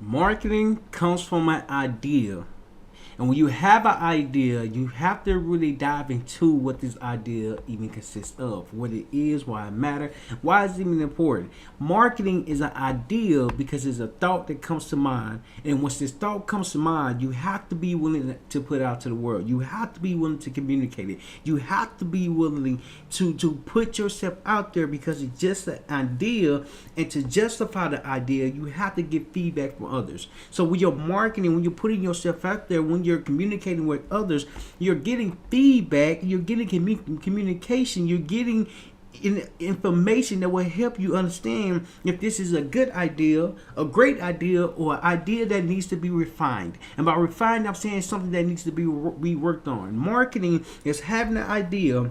Marketing comes from an idea. And when you have an idea, you have to really dive into what this idea even consists of, what it is, why it matters, why it's even important. Marketing is an idea because it's a thought that comes to mind. And once this thought comes to mind, you have to be willing to put it out to the world. You have to be willing to communicate it. You have to be willing to put yourself out there because it's just an idea. And to justify the idea, you have to get feedback from others. So when you're marketing, when you're putting yourself out there, when you're communicating with others, you're getting feedback, you're getting communication, you're getting information that will help you understand if this is a good idea, a great idea, or an idea that needs to be refined. And by refined, I'm saying something that needs to be worked on. Marketing is having an idea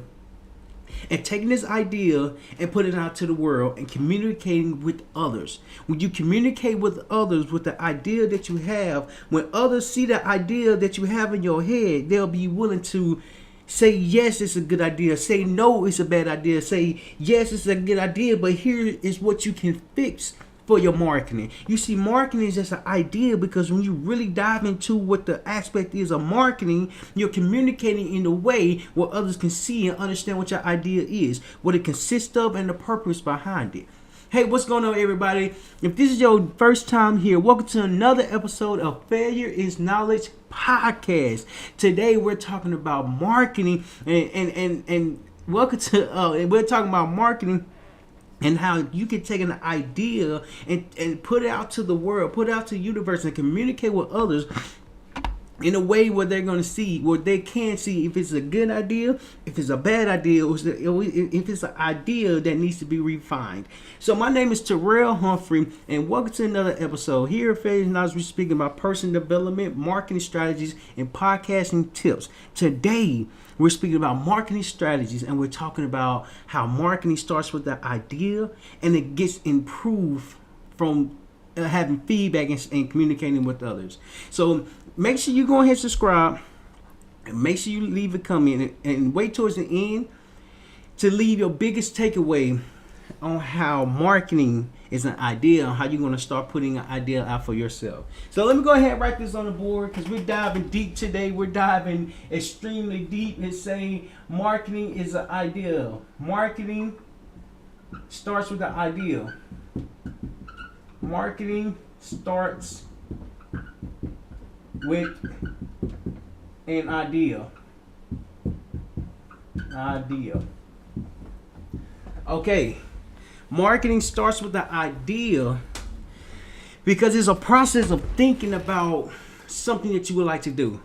and taking this idea and putting it out to the world and communicating with others. When you communicate with others with the idea that you have, when others see the idea that you have in your head, they'll be willing to say yes, it's a good idea, say no, it's a bad idea, say yes, it's a good idea, but here is what you can fix for your marketing. You see, marketing is just an idea because when you really dive into what the aspect is of marketing, you're communicating in a way where others can see and understand what your idea is, what it consists of, and the purpose behind it. Hey, what's going on, everybody? If this is your first time here, welcome to another episode of Failure is Knowledge podcast. Today we're talking about marketing and welcome to and we're talking about marketing and how you can take an idea and put it out to the world, put it out to the universe, and communicate with others in a way where they're going to see, where they can see if it's a good idea, if it's a bad idea, or if it's an idea that needs to be refined. So my name is Terryl Humphrey, and welcome to another episode. Here at Failure Knowledge, we're speaking about personal development, marketing strategies, and podcasting tips. Today, we're speaking about marketing strategies, and we're talking about how marketing starts with the idea, and it gets improved from having feedback and communicating with others. So make sure you go ahead and subscribe, and make sure you leave a comment, and wait towards the end to leave your biggest takeaway on how marketing is an idea, on how you're going to start putting an idea out for yourself. So let me go ahead and write this on the board because we're diving deep today. We're diving extremely deep and saying marketing is an idea. Marketing starts with an idea. Marketing starts with an idea. Okay. Marketing starts with the idea because it's a process of thinking about something that you would like to do.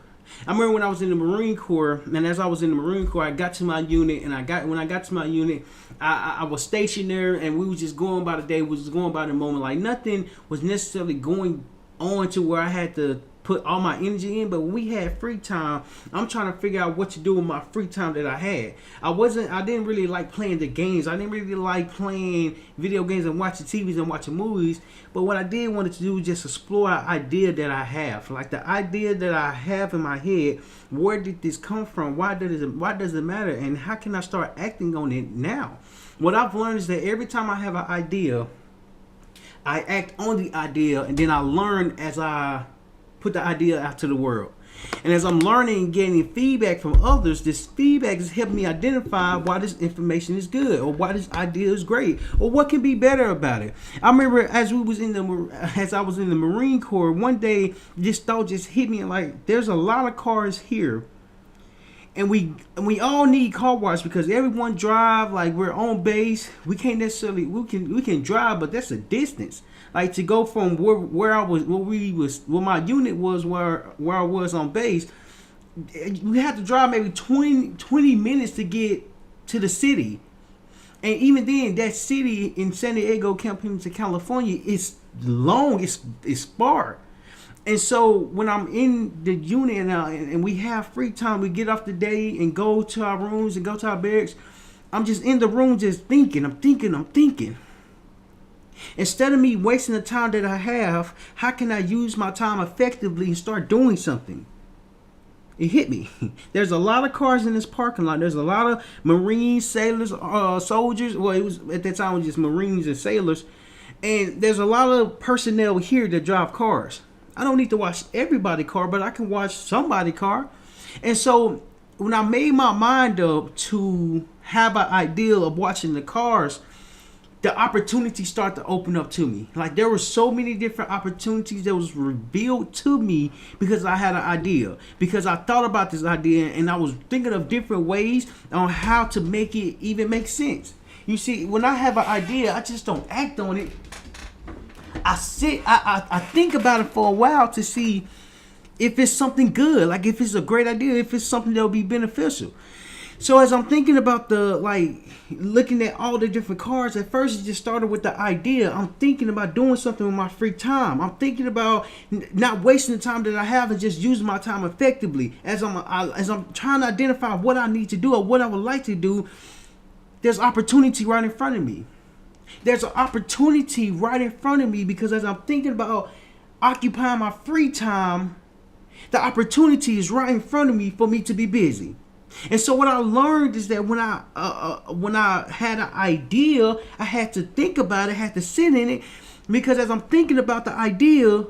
I remember when I was in the Marine Corps, and as I was in the Marine Corps, I got to my unit, and when I got to my unit, I was stationed there, and we was just going by the day, we was just going by the moment. Like nothing was necessarily going on to where I had to put all my energy in, but when we had free time, I'm trying to figure out what to do with my free time that I had. I didn't really like playing the games. I didn't really like playing video games and watching TVs and watching movies. But what I did wanted to do was just explore an idea that I have. Like the idea that I have in my head, where did this come from? Why does it matter? And how can I start acting on it now? What I've learned is that every time I have an idea, I act on the idea, and then I learn as I put the idea out to the world. And as I'm learning and getting feedback from others, this feedback is helping me identify why this information is good, or why this idea is great, or what can be better about it. I remember as I was in the Marine Corps, one day this thought just hit me like, there's a lot of cars here. And we all need car wash because everyone drive, like we're on base. We can't necessarily we can drive, but that's a distance. Like to go from where my unit was, where I was on base, we had to drive maybe 20 minutes to get to the city. And even then, that city in San Diego, Campeche, California, is long, it's far. And so when I'm in the unit and we have free time, we get off the day and go to our rooms and go to our barracks. I'm just in the room just thinking. I'm thinking. Instead of me wasting the time that I have, how can I use my time effectively and start doing something? It hit me. There's a lot of cars in this parking lot. There's a lot of Marines, sailors, soldiers. Well, it was at that time it was just Marines and sailors. And there's a lot of personnel here that drive cars. I don't need to watch everybody's car, but I can watch somebody's car. And so when I made my mind up to have an idea of watching the cars, the opportunities start to open up to me. Like there were so many different opportunities that was revealed to me because I had an idea. Because I thought about this idea and I was thinking of different ways on how to make it even make sense. You see, when I have an idea, I just don't act on it. I think about it for a while to see if it's something good, like if it's a great idea, if it's something that'll be beneficial. So as I'm thinking about looking at all the different cars, at first it just started with the idea. I'm thinking about doing something with my free time. I'm thinking about not wasting the time that I have and just using my time effectively. As I'm trying to identify what I need to do or what I would like to do, there's opportunity right in front of me. There's an opportunity right in front of me because as I'm thinking about occupying my free time, the opportunity is right in front of me for me to be busy. And so what I learned is that when I had an idea, I had to think about it, had to sit in it, because as I'm thinking about the idea,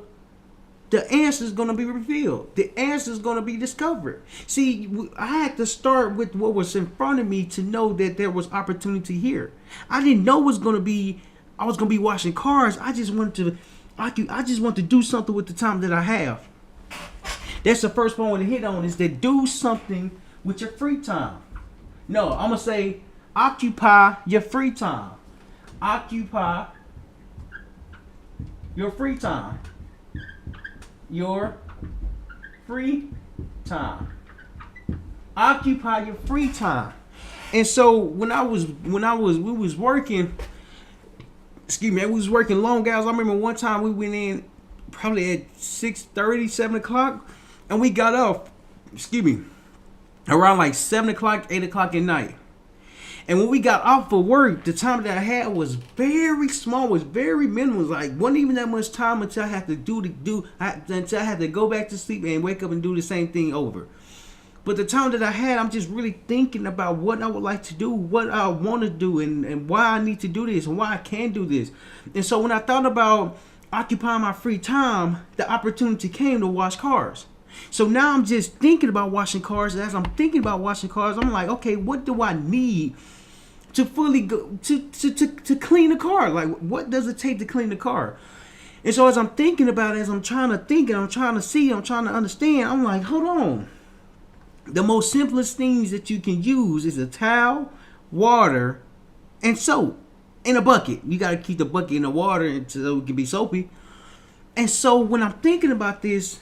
the answer is going to be revealed. The answer is going to be discovered. See, I had to start with what was in front of me to know that there was opportunity here. I didn't know I was going to be washing cars. I just wanted to do something with the time that I have. That's the first point I want to hit on, is that do something with your free time. No, I'm going to say occupy your free time. Occupy your free time. Your free time. Occupy your free time. And so we was working long hours. I remember one time we went in probably at 6:30, 7 o'clock, and we got off, around like 7 o'clock, 8 o'clock at night. And when we got off of work, the time that I had was very small, was very minimal. Like wasn't even that much time until I had to until I had to go back to sleep and wake up and do the same thing over. But the time that I had, I'm just really thinking about what I would like to do, what I want to do, and why I need to do this and why I can do this. And so when I thought about occupying my free time, the opportunity came to wash cars. So now I'm just thinking about washing cars. As I'm thinking about washing cars, I'm like, okay, what do I need to fully go to clean a car? Like, what does it take to clean the car? And so as I'm thinking about it, as I'm trying to think and I'm trying to see, I'm trying to understand, I'm like, hold on. The most simplest things that you can use is a towel, water, and soap in a bucket. You got to keep the bucket in the water until it can be soapy. And so when I'm thinking about this,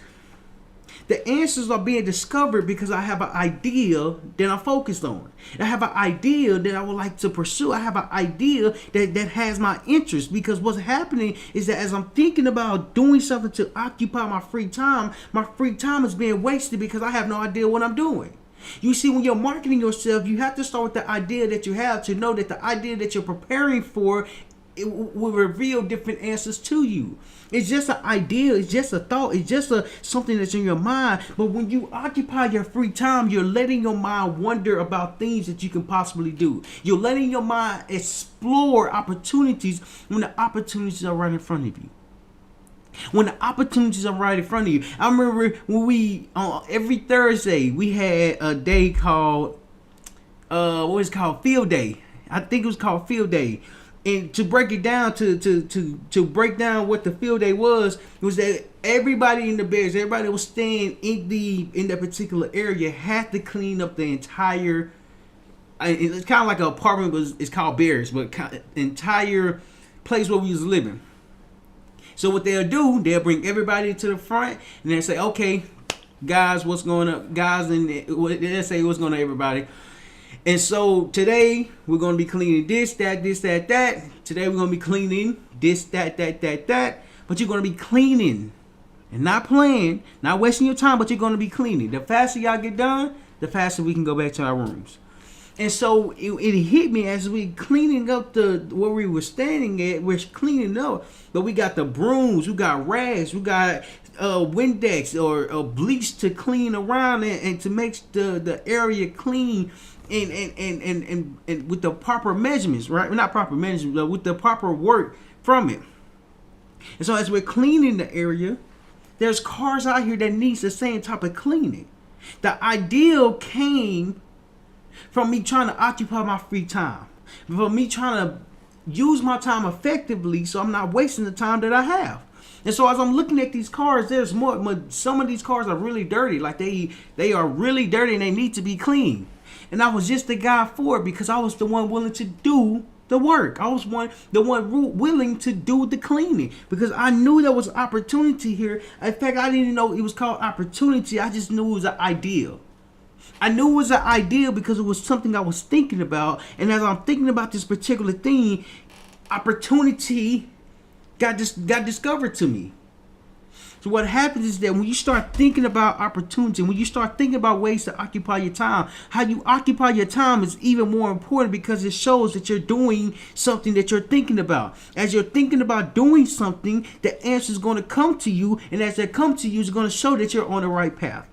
the answers are being discovered because I have an idea that I'm focused on. I have an idea that I would like to pursue. I have an idea that has my interest, because what's happening is that as I'm thinking about doing something to occupy my free time is being wasted because I have no idea what I'm doing. You see, when you're marketing yourself, you have to start with the idea that you have to know that the idea that you're preparing for, it will reveal different answers to you. It's just an idea. It's just a thought. It's just something that's in your mind. But when you occupy your free time, you're letting your mind wonder about things that you can possibly do. You're letting your mind explore opportunities when the opportunities are right in front of you. When the opportunities are right in front of you. I remember when we, every Thursday, we had a day called, what was it called? Field Day. I think it was called Field Day. And to break it down, to break down what the field day was that everybody in the Bears, everybody that was staying in that particular area had to clean up the entire. It's kind of like an apartment, but it's called Bears, but entire place where we was living. So what they'll do, they'll bring everybody to the front and they'll say, "Okay, guys, what's going on, guys?" And they'll say, "What's going on, everybody?" And so today we're going to be cleaning this, that. Today we're going to be cleaning this, that. But you're going to be cleaning and not playing, not wasting your time, but you're going to be cleaning. The faster y'all get done, the faster we can go back to our rooms. And so it hit me as we cleaning up where we were standing at. We're cleaning up, but we got the brooms, we got rags, we got Windex or bleach to clean around and to make the area clean. And with the proper measurements, right? Not proper measurements, but with the proper work from it. And so as we're cleaning the area, there's cars out here that needs the same type of cleaning. The ideal came from me trying to occupy my free time, from me trying to use my time effectively so I'm not wasting the time that I have. And so as I'm looking at these cars, there's more. Some of these cars are really dirty. Like they are really dirty and they need to be clean. And I was just the guy for it because I was the one willing to do the work. I was the one willing to do the cleaning because I knew there was opportunity here. In fact, I didn't even know it was called opportunity. I just knew it was an ideal. I knew it was an ideal because it was something I was thinking about. And as I'm thinking about this particular thing, opportunity got discovered to me. So what happens is that when you start thinking about opportunity, when you start thinking about ways to occupy your time, how you occupy your time is even more important because it shows that you're doing something that you're thinking about. As you're thinking about doing something, the answer is going to come to you, and as they come to you, it's going to show that you're on the right path.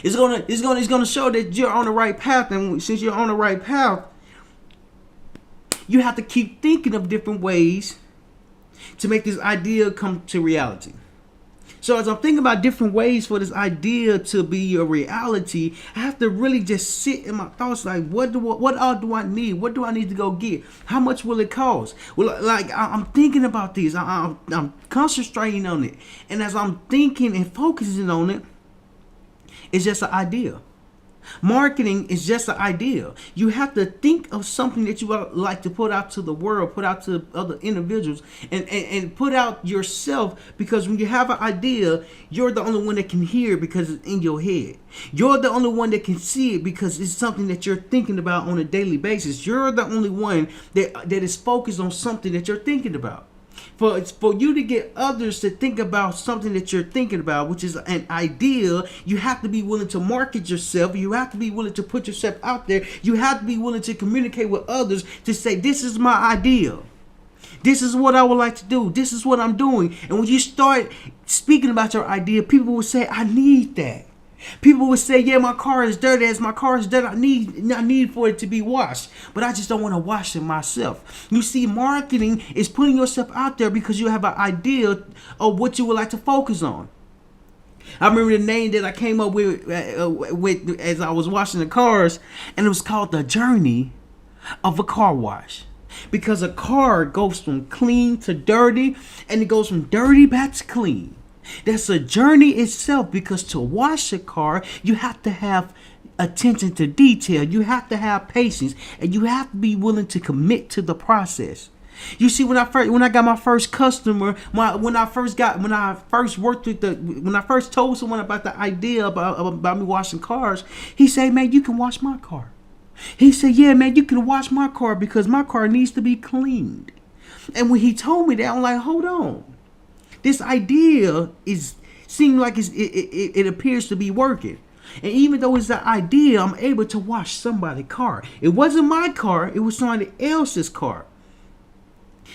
It's going to show that you're on the right path, and since you're on the right path, you have to keep thinking of different ways to make this idea come to reality. So as I'm thinking about different ways for this idea to be a reality, I have to really just sit in my thoughts like, what all do I need? What do I need to go get? How much will it cost? Well, like I'm thinking about these. I'm concentrating on it. And as I'm thinking and focusing on it, it's just an idea. Marketing is just an idea. You have to think of something that you would like to put out to the world, put out to other individuals, and put out yourself, because when you have an idea, you're the only one that can hear it because it's in your head. You're the only one that can see it because it's something that you're thinking about on a daily basis. You're the only one that is focused on something that you're thinking about. For you to get others to think about something that you're thinking about, which is an idea, you have to be willing to market yourself. You have to be willing to put yourself out there. You have to be willing to communicate with others to say, this is my idea. This is what I would like to do. This is what I'm doing. And when you start speaking about your idea, people will say, I need that. People would say, yeah, my car is dirty. As my car is dirty, I need for it to be washed. But I just don't want to wash it myself. You see, marketing is putting yourself out there because you have an idea of what you would like to focus on. I remember the name that I came up with as I was washing the cars, and it was called The Journey of a Car Wash. Because a car goes from clean to dirty, and it goes from dirty back to clean. That's a journey itself, because to wash a car, you have to have attention to detail. You have to have patience, and you have to be willing to commit to the process. You see, when I got my first customer, when I first told someone about the idea about me washing cars, he said, man, you can wash my car. He said, yeah, man, you can wash my car because my car needs to be cleaned. And when he told me that, I'm like, hold on. This idea seems like it appears to be working. And even though it's an idea, I'm able to wash somebody's car. It wasn't my car. It was somebody else's car.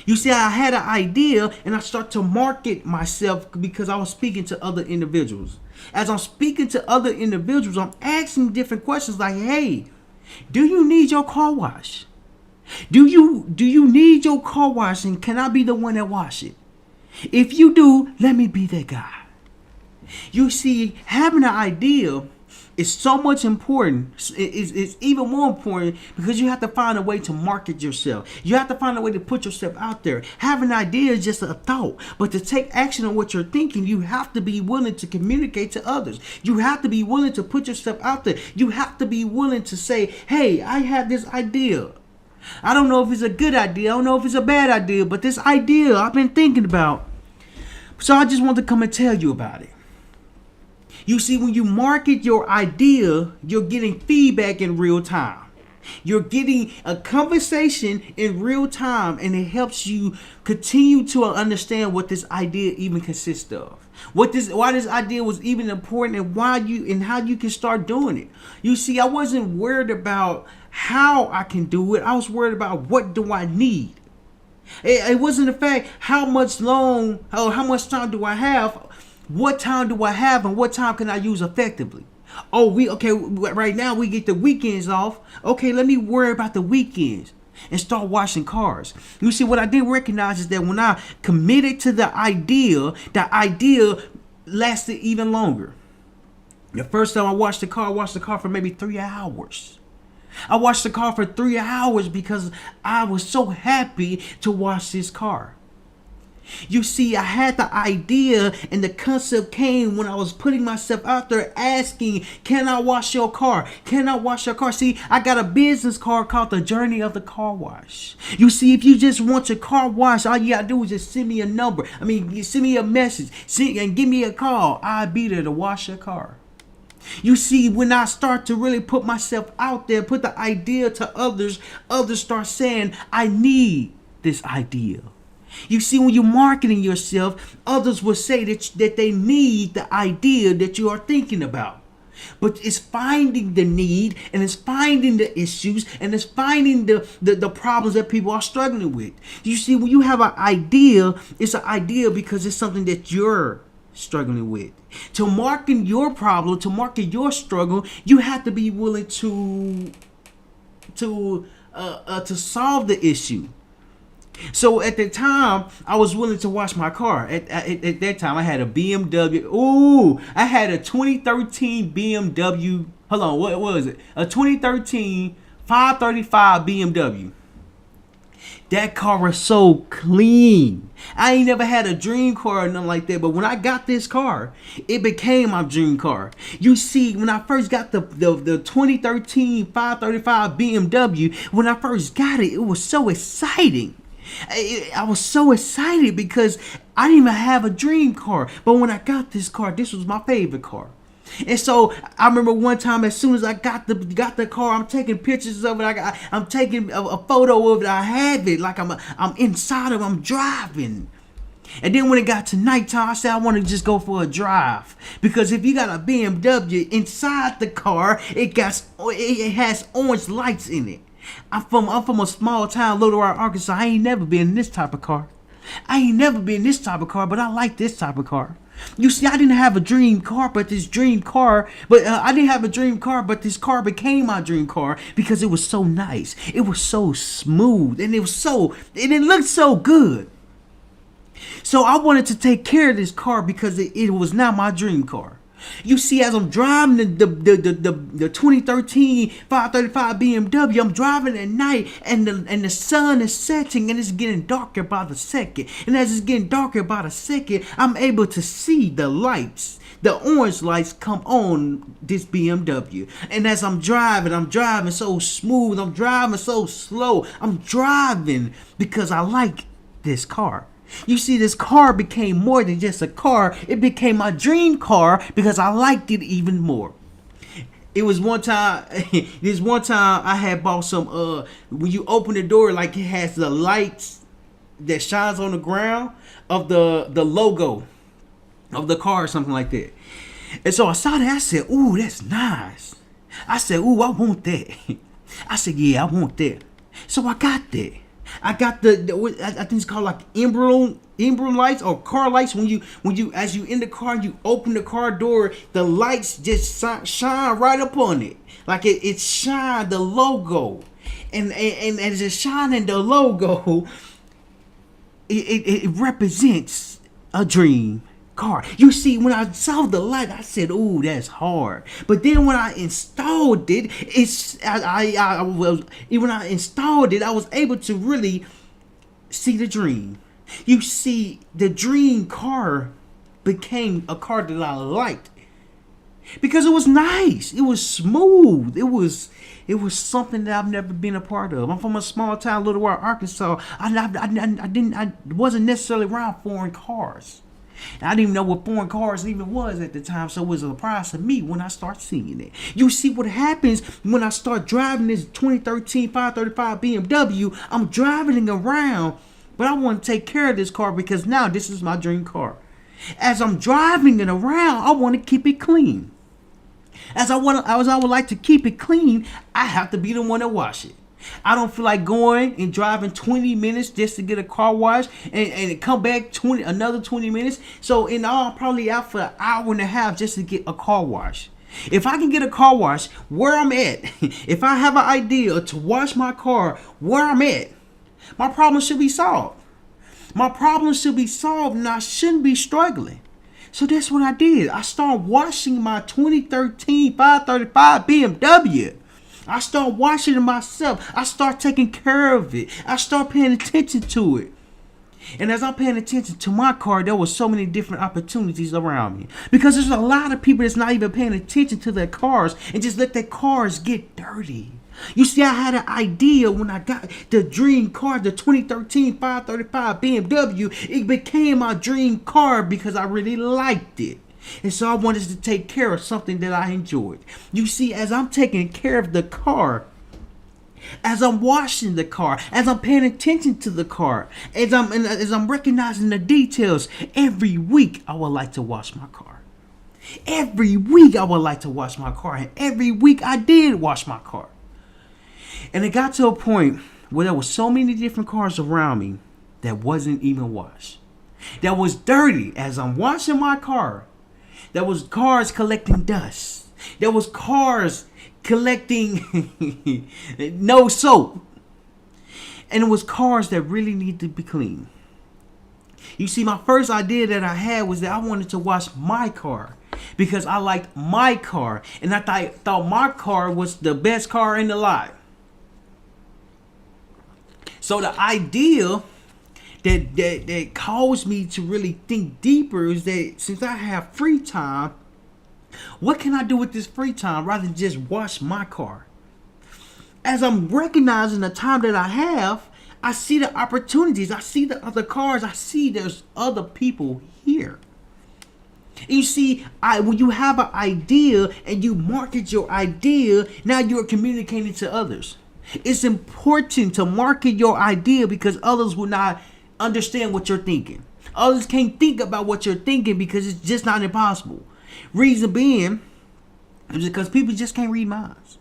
You see, I had an idea, and I start to market myself because I was speaking to other individuals. As I'm speaking to other individuals, I'm asking different questions like, hey, do you need your car washed? Do you need your car washed, and can I be the one that wash it? If you do, let me be that guy. You see, having an idea is so much important. It's even more important because you have to find a way to market yourself. You have to find a way to put yourself out there. Having an idea is just a thought, but to take action on what you're thinking, you have to be willing to communicate to others. You have to be willing to put yourself out there. You have to be willing to say, hey, I have this idea. I don't know if it's a good idea. I don't know if it's a bad idea, but this idea I've been thinking about. So I just want to come and tell you about it. You see, when you market your idea, you're getting feedback in real time. You're getting a conversation in real time, and it helps you continue to understand what this idea even consists of. Why this idea was even important, and how you can start doing it. You see, I wasn't worried about how I can do it. I was worried about what do I need. It wasn't the fact how much time do I have. What time do I have, and what time can I use effectively? Right now we get the weekends off. Okay, let me worry about the weekends. and start washing cars. You see, what I didn't recognize is that when I committed to the idea lasted even longer. The first time I watched the car for maybe 3 hours. I watched the car for 3 hours because I was so happy to wash this car. You see, I had the idea, and the concept came when I was putting myself out there asking, can I wash your car? Can I wash your car? See, I got a business card called The Journey of the Car Wash. You see, if you just want your car washed, all you gotta do is just send me a number. You send me a message, and give me a call. I'll be there to wash your car. You see, when I start to really put myself out there, put the idea to others start saying, I need this idea. You see, when you're marketing yourself, others will say that they need the idea that you are thinking about. But it's finding the need, and it's finding the issues, and it's finding the problems that people are struggling with. You see, when you have an idea, it's an idea because it's something that you're struggling with. To market your problem, to market your struggle, you have to be willing to solve the issue. So at the time, I was willing to wash my car. At that time, I had a BMW. Ooh, I had a 2013 BMW. Hold on, what was it? A 2013 535 BMW. That car was so clean. I ain't never had a dream car or nothing like that. But when I got this car, it became my dream car. You see, when I first got the 2013 535 BMW, when I first got it, it was so exciting. I was so excited because I didn't even have a dream car. But when I got this car, this was my favorite car. And so I remember one time, as soon as I got the car, I'm taking pictures of it. I'm taking a photo of it. I have it like I'm inside of it. I'm driving. And then when it got to nighttime, I said I want to just go for a drive, because if you got a BMW inside the car, it has orange lights in it. I'm from a small town, Little Rock, Arkansas. I ain't never been in this type of car. But I like this type of car. You see, I didn't have a dream car, but this car became my dream car because it was so nice. It was so smooth, and it looked so good. So I wanted to take care of this car because it was now my dream car. You see, as I'm driving the 2013 535 BMW, I'm driving at night, and the sun is setting, and it's getting darker by the second. And as it's getting darker by the second, I'm able to see the lights, the orange lights come on this BMW. And as I'm driving so smooth, I'm driving so slow. I'm driving because I like this car. You see, this car became more than just a car. It became my dream car because I liked it even more. It was one time, I had bought some, when you open the door, like, it has the lights that shines on the ground of the logo of the car or something like that. And so I saw that. I said, ooh, that's nice. I said, ooh, I want that. I said, yeah, I want that. So I got that. I got I think it's called like emblem lights or car lights. When you as you in the car, you open the car door, the lights just shine right up on it, like it shine the logo, and as it's shining the logo, it represents a dream car. You see, when I saw the light, I said, "Ooh, that's hard." But then when I installed it, I was able to really see the dream. You see, the dream car became a car that I liked because it was nice. It was smooth. It was something that I've never been a part of. I'm from a small town, Little Rock, Arkansas. I wasn't necessarily around foreign cars. And I didn't even know what foreign cars even was at the time, so it was a surprise to me when I start seeing it. You see, what happens when I start driving this 2013 535 BMW, I'm driving it around, but I want to take care of this car because now this is my dream car. As I'm driving it around, I want to keep it clean. As I would like to keep it clean, I have to be the one to wash it. I don't feel like going and driving 20 minutes just to get a car wash and come back another 20 minutes. So in all, I'm probably out for an hour and a half just to get a car wash. If I can get a car wash where I'm at, if I have an idea to wash my car where I'm at, my problem should be solved. My problem should be solved and I shouldn't be struggling. So that's what I did. I started washing my 2013 535 BMW. I started washing it myself. I started taking care of it. I started paying attention to it. And as I'm paying attention to my car, there was so many different opportunities around me. Because there's a lot of people that's not even paying attention to their cars and just let their cars get dirty. You see, I had an idea when I got the dream car, the 2013 535 BMW. It became my dream car because I really liked it. And so I wanted to take care of something that I enjoyed. You see, as I'm taking care of the car, as I'm washing the car, as I'm paying attention to the car, as I'm recognizing the details, every week I would like to wash my car. Every week I would like to wash my car. And every week I did wash my car. And it got to a point where there were so many different cars around me that wasn't even washed. That was dirty. As I'm washing my car, there was cars collecting dust. There was cars collecting no soap. And it was cars that really needed to be clean. You see, my first idea that I had was that I wanted to wash my car because I liked my car. And I thought my car was the best car in the lot. So the idea that caused me to really think deeper is that since I have free time, what can I do with this free time rather than just wash my car? As I'm recognizing the time that I have, I see the opportunities. I see the other cars. I see there's other people here. And you see, when you have an idea and you market your idea, now you're communicating to others. It's important to market your idea because others will not understand what you're thinking. Others can't think about what you're thinking because it's just not impossible. Reason being is because people just can't read minds.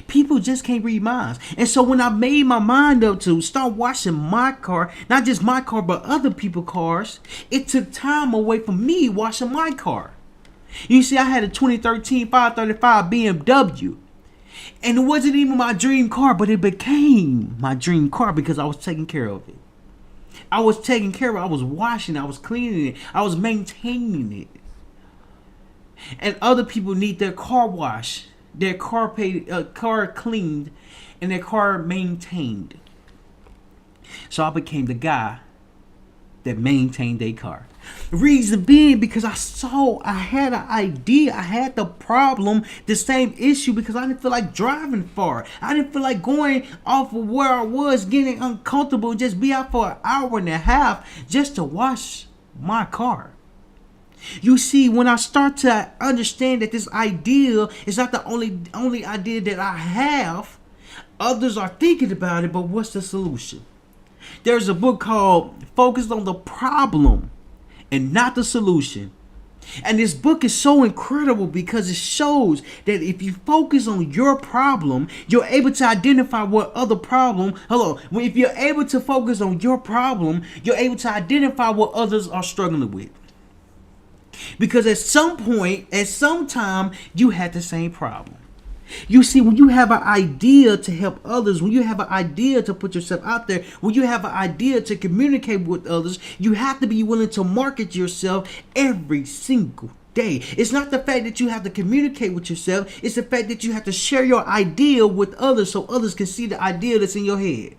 People just can't read minds. And so when I made my mind up to start washing my car, not just my car, but other people's cars, it took time away from me washing my car. You see, I had a 2013 535 BMW. And it wasn't even my dream car, but it became my dream car because I was taking care of it. I was taking care of it. I was washing it. I was cleaning it. I was maintaining it. And other people need their car washed, their car cleaned, and their car maintained. So I became the guy that maintained their car. Reason being because I had an idea, I had the problem, the same issue because I didn't feel like driving far. I didn't feel like going off of where I was, getting uncomfortable, just be out for an hour and a half just to wash my car. You see, when I start to understand that this idea is not the only idea that I have, others are thinking about it, but what's the solution? There's a book called Focus on the Problem and Not the Solution. And this book is so incredible because it shows that if you focus on your problem, you're able to identify what other problem. If you're able to focus on your problem, you're able to identify what others are struggling with. Because at some point, at some time, you had the same problem. You see, when you have an idea to help others, when you have an idea to put yourself out there, when you have an idea to communicate with others, you have to be willing to market yourself every single day. It's not the fact that you have to communicate with yourself. It's the fact that you have to share your idea with others so others can see the idea that's in your head.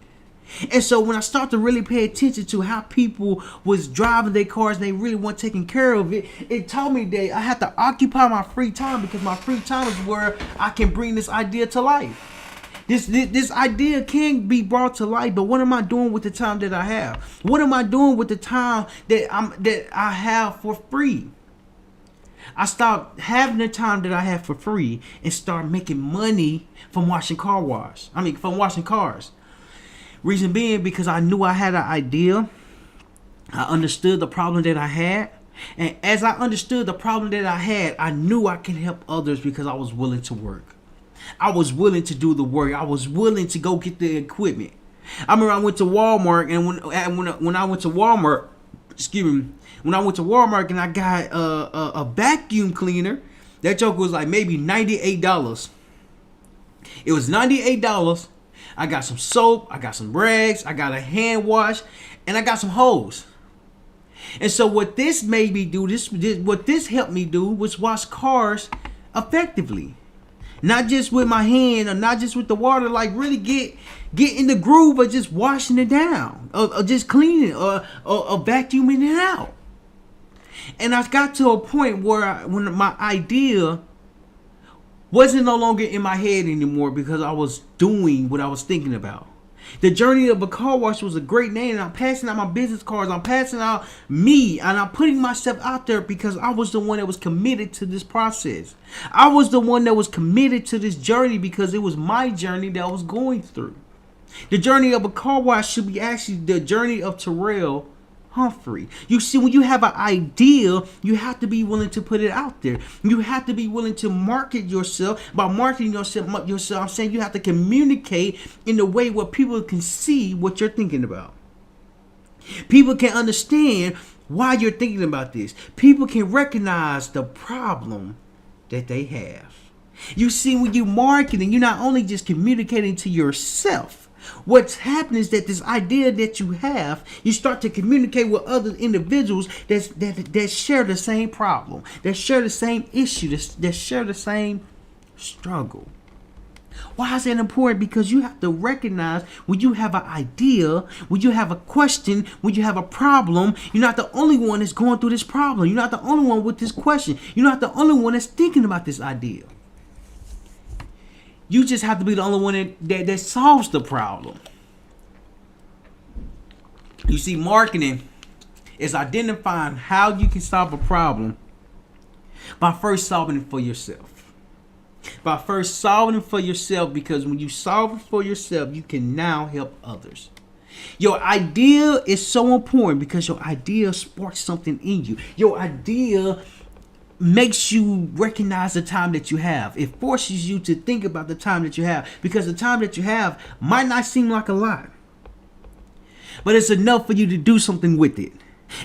And so when I start to really pay attention to how people was driving their cars and they really weren't taking care of it, it taught me that I have to occupy my free time because my free time is where I can bring this idea to life. This idea can be brought to life, but what am I doing with the time that I have? What am I doing with the time that I have for free? I stopped having the time that I have for free and start making money from washing cars. Reason being because I knew I had an idea. I understood the problem that I had. And as I understood the problem that I had, I knew I could help others because I was willing to work. I was willing to do the work. I was willing to go get the equipment. I remember I went to Walmart, and when I went to Walmart, when I went to Walmart and I got a vacuum cleaner, That joke was like maybe $98. It was $98. I got some soap, I got some rags, I got a hand wash, and I got some hose. And so what this made me do, what this helped me do was wash cars effectively. Not just with my hand or not just with the water, like really get in the groove of just washing it down or just cleaning or vacuuming it out. And I got to a point where when my idea wasn't no longer in my head anymore because I was doing what I was thinking about. The journey of a car wash was a great name, and I'm passing out my business cards. I'm passing out me, and I'm putting myself out there because I was the one that was committed to this process. I was the one that was committed to this journey because it was my journey that I was going through. The journey of a car wash should be actually the journey of Terryl, Humphrey. You see, when you have an idea, you have to be willing to put it out there. You have to be willing to market yourself. By marketing yourself, I'm saying you have to communicate in a way where people can see what you're thinking about. People can understand why you're thinking about this. People can recognize the problem that they have. You see, when you're marketing, you're not only just communicating to yourself. What's happening is that this idea that you have, you start to communicate with other individuals that share the same problem, that share the same issue, that share the same struggle. Why is that important? Because you have to recognize when you have an idea, when you have a question, when you have a problem, you're not the only one that's going through this problem. You're not the only one with this question. You're not the only one that's thinking about this idea. You just have to be the only one that solves the problem. You see, marketing is identifying how you can solve a problem by first solving it for yourself. By first solving it for yourself, because when you solve it for yourself, you can now help others. Your idea is so important because your idea sparks something in you. Your idea makes you recognize the time that you have. It forces you to think about the time that you have, because the time that you have might not seem like a lot, but it's enough for you to do something with it.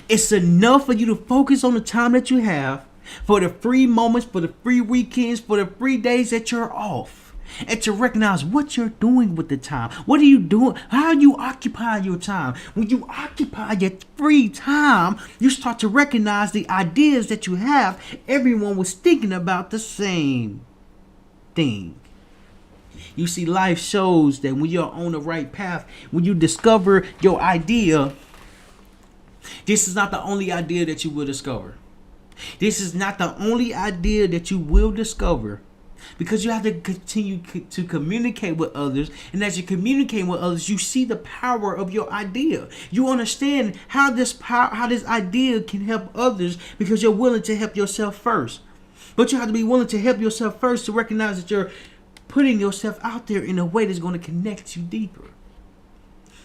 It's enough for you to focus on the time that you have, for the free moments, for the free weekends, for the free days that you're off, and to recognize what you're doing with the time. What are you doing? How you occupy your time? When you occupy your free time, you start to recognize the ideas that you have. Everyone was thinking about the same thing. You see, life shows that when you're on the right path, when you discover your idea, this is not the only idea that you will discover. This is not the only idea that you will discover. Because you have to continue to communicate with others. And as you communicate with others, you see the power of your idea. You understand how this idea can help others because you're willing to help yourself first. But you have to be willing to help yourself first to recognize that you're putting yourself out there in a way that's going to connect you deeper.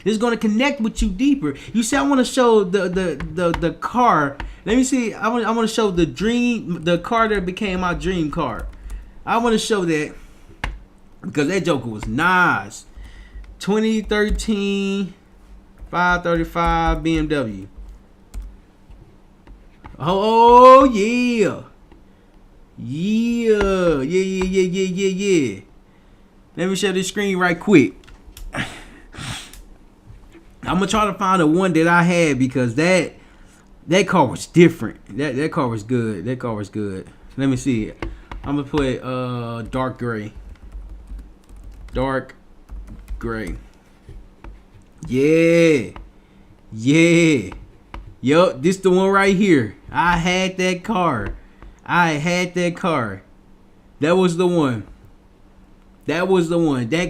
It's going to connect with you deeper. You see, I want to show the car. Let me see. I want to show the car that became my dream car. I want to show that because that joker was nice. 2013 535 BMW. Oh yeah. Yeah. Let me share this screen right quick. I'm gonna try to find the one that I had because that car was different. That car was good. That car was good. Let me see. I'm gonna put dark gray. Dark gray. Yeah. Yup, this the one right here. I had that car. That was the one. That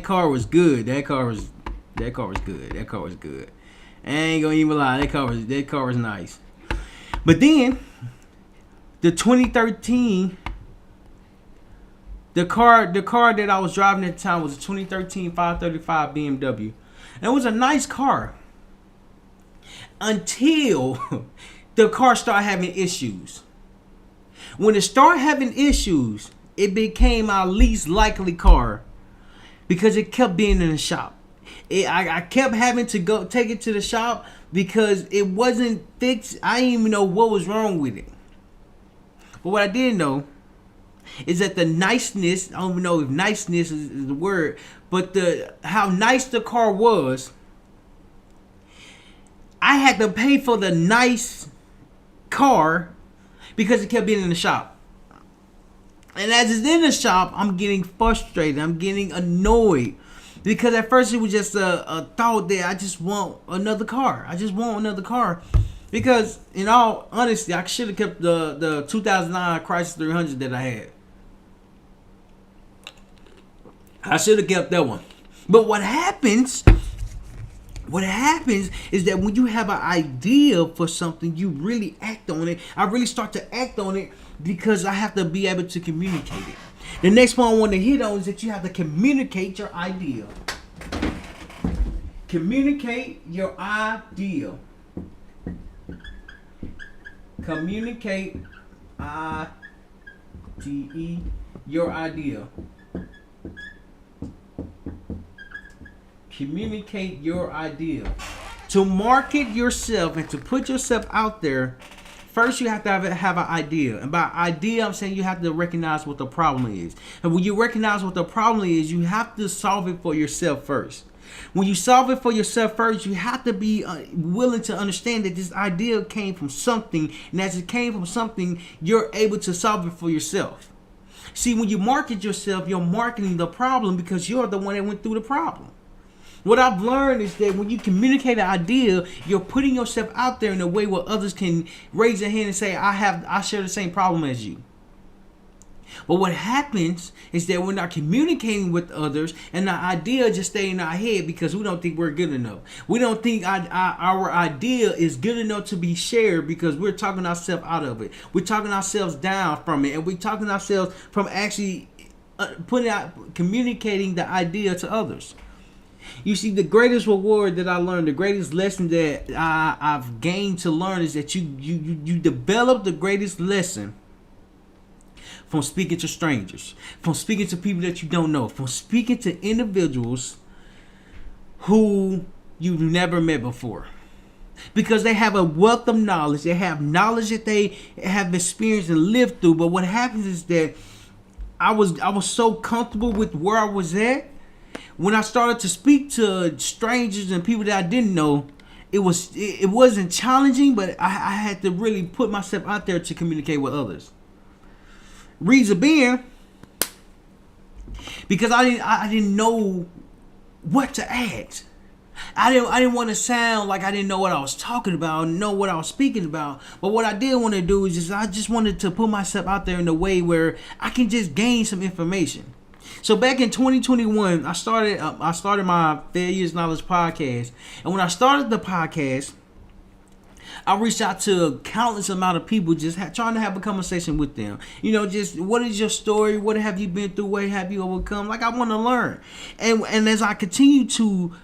car was good. That car was good. I ain't gonna even lie. That car was nice. But then the 2013, the car that I was driving at the time was a 2013 535 BMW. And it was a nice car until the car started having issues. When it started having issues, it became my least likely car because it kept being in the shop. I kept having to go take it to the shop because it wasn't fixed. I didn't even know what was wrong with it. But what I did know is that the niceness, I don't even know if niceness is the word, but how nice the car was, I had to pay for the nice car because it kept being in the shop. And as it's in the shop, I'm getting frustrated. I'm getting annoyed. Because at first it was just a thought that I just want another car. I just want another car. Because, in all honesty, I should have kept the 2009 Chrysler 300 that I had. I should have kept that one. But what happens is that when you have an idea for something, you really act on it. I really start to act on it because I have to be able to communicate it. The next point I want to hit on is that you have to communicate your idea. Communicate your idea. Communicate I-D-E, your idea. Communicate your idea. To market yourself and to put yourself out there, first you have to have an idea. And by idea, I'm saying you have to recognize what the problem is. And when you recognize what the problem is, you have to solve it for yourself first. When you solve it for yourself first, you have to be willing to understand that this idea came from something. And as it came from something, you're able to solve it for yourself. See, when you market yourself, you're marketing the problem because you're the one that went through the problem. What I've learned is that when you communicate an idea, you're putting yourself out there in a way where others can raise their hand and say, I share the same problem as you. But what happens is that we're not communicating with others, and the idea just stays in our head because we don't think we're good enough. We don't think our idea is good enough to be shared because we're talking ourselves out of it. We're talking ourselves down from it, and we're talking ourselves from actually communicating the idea to others. You see, the greatest reward that I learned, the greatest lesson that I've gained to learn is that you develop the greatest lesson from speaking to strangers, from speaking to people that you don't know, from speaking to individuals who you've never met before. Because they have a wealth of knowledge. They have knowledge that they have experienced and lived through. But what happens is that I was so comfortable with where I was at. When I started to speak to strangers and people that I didn't know, it wasn't challenging, but I had to really put myself out there to communicate with others. Reason being, because I didn't know what to ask. I didn't want to sound like I didn't know what I was talking about, know what I was speaking about. But what I did want to do is I just wanted to put myself out there in a way where I can just gain some information. So back in 2021, I started my Failures Knowledge podcast. And when I started the podcast, I reached out to a countless amount of people, just trying to have a conversation with them. You know, just what is your story? What have you been through? What have you overcome? Like, I want to learn. And as I continue to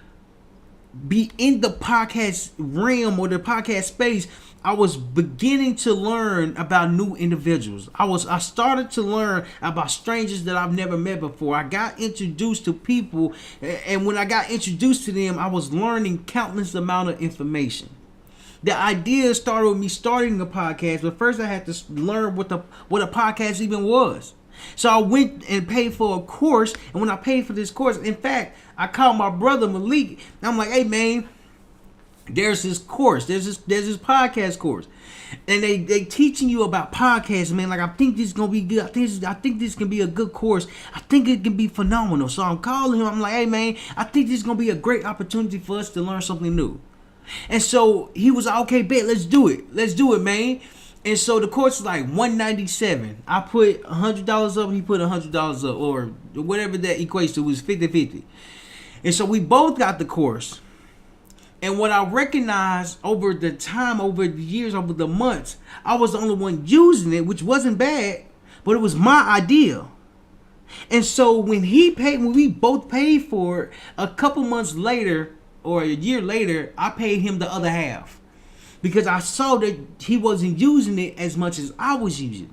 be in the podcast realm or the podcast space, I was beginning to learn about new individuals. I started to learn about strangers that I've never met before. I got introduced to people, and when I got introduced to them, I was learning countless amount of information. The idea started with me starting a podcast, but first I had to learn what a podcast even was. So I went and paid for a course, and when I paid for this course, in fact, I called my brother Malik, and I'm like, hey man, there's this course, there's this podcast course, and they teaching you about podcasts, man. Like, I think this is gonna be good. I think this can be a good course. I think it can be phenomenal. So I'm calling him. I'm like, hey man, I think this is gonna be a great opportunity for us to learn something new. And so he was like, okay, bet, let's do it, man. And so the course is like $197. I put $100 up, he put $100 up, or whatever that equates to. It was 50-50. And so we both got the course. And what I recognized over the time, over the years, over the months, I was the only one using it, which wasn't bad, but it was my idea. And so when we both paid for it, a couple months later, or a year later, I paid him the other half. Because I saw that he wasn't using it as much as I was using it.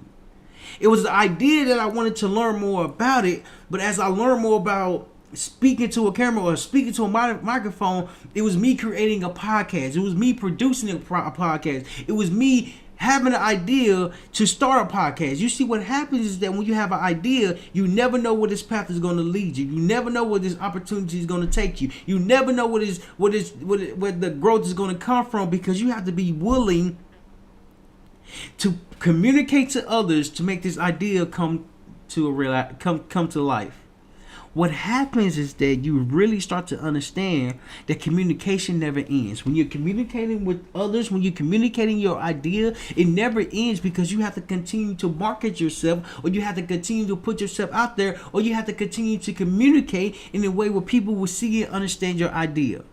It was the idea that I wanted to learn more about it. But as I learned more about speaking to a camera or speaking to a microphone, it was me creating a podcast. It was me producing a podcast. It was me having an idea to start a podcast. You see, what happens is that when you have an idea, you never know where this path is going to lead you. You never know where this opportunity is going to take you. You never know where the growth is going to come from, because you have to be willing to communicate to others to make this idea come to life. What happens is that you really start to understand that communication never ends. When you're communicating with others, when you're communicating your idea, it never ends, because you have to continue to market yourself, or you have to continue to put yourself out there, or you have to continue to communicate in a way where people will see and understand your idea.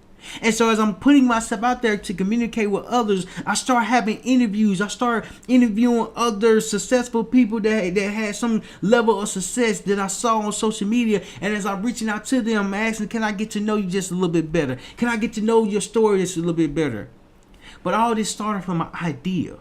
And so as I'm putting myself out there to communicate with others, I start having interviews. I start interviewing other successful people that had some level of success that I saw on social media. And as I'm reaching out to them, I'm asking, can I get to know you just a little bit better? Can I get to know your story just a little bit better? But all this started from an idea.